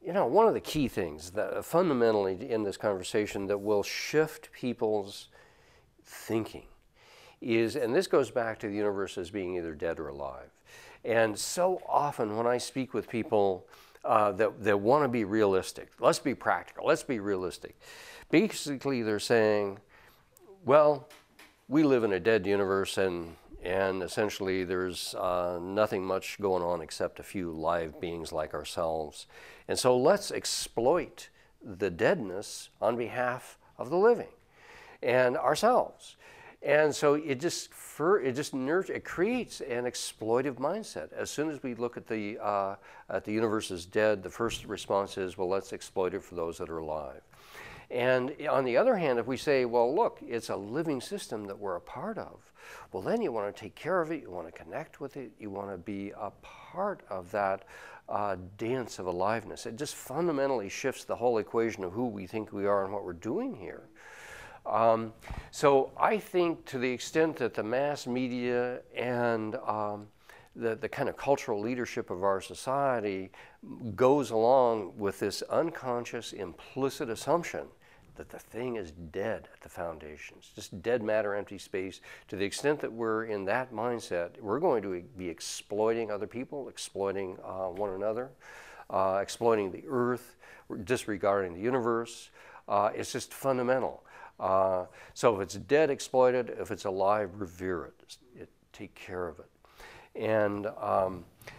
You know, one of the key things that fundamentally in this conversation that will shift people's thinking is, and this goes back to the universe as being either dead or alive. And so often when I speak with people that want to be realistic, let's be practical, let's be realistic. Basically they're saying, well, we live in a dead universe and essentially there's nothing much going on except a few live beings like ourselves. And so let's exploit the deadness on behalf of the living and ourselves. And so it creates an exploitive mindset. As soon as we look at the universe as dead, the first response is, well, let's exploit it for those that are alive. And on the other hand, if we say, well, look, it's a living system that we're a part of, well, then you want to take care of it, you want to connect with it, you want to be a part of that dance of aliveness. It just fundamentally shifts the whole equation of who we think we are and what we're doing here. So I think to the extent that the mass media and the kind of cultural leadership of our society goes along with this unconscious, implicit assumption that the thing is dead at the foundations, just dead matter, empty space. To the extent that we're in that mindset, we're going to be exploiting other people, exploiting one another, exploiting the earth, disregarding the universe. It's just fundamental. So if it's dead, exploit it. If it's alive, revere it. Take care of it. And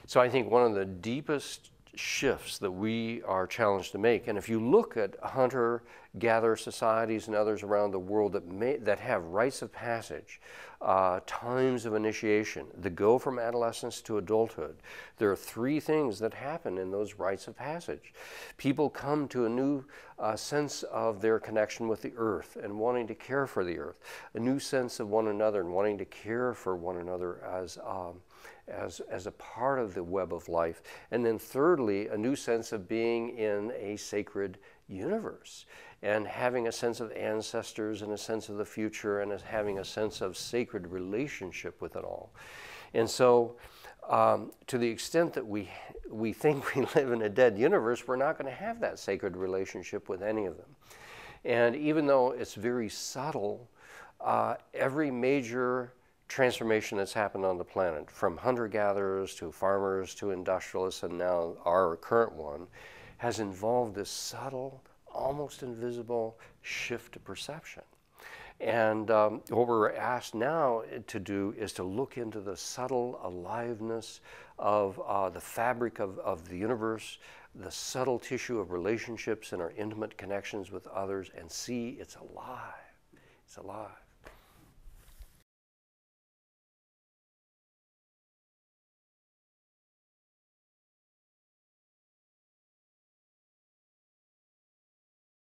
so I think one of the deepest shifts that we are challenged to make, and if you look at hunter-gatherer societies and others around the world that have rites of passage, times of initiation, that go from adolescence to adulthood, there are three things that happen in those rites of passage. People come to a new sense of their connection with the earth and wanting to care for the earth, a new sense of one another and wanting to care for one another as a part of the web of life. And then thirdly, a new sense of being in a sacred universe and having a sense of ancestors and a sense of the future and having a sense of sacred relationship with it all. And so to the extent that we think we live in a dead universe, we're not going to have that sacred relationship with any of them. And even though it's very subtle, every major transformation that's happened on the planet, from hunter-gatherers to farmers to industrialists, and now our current one, has involved this subtle, almost invisible shift to perception. And what we're asked now to do is to look into the subtle aliveness of the fabric of the universe, the subtle tissue of relationships and our intimate connections with others, and see it's alive. It's alive.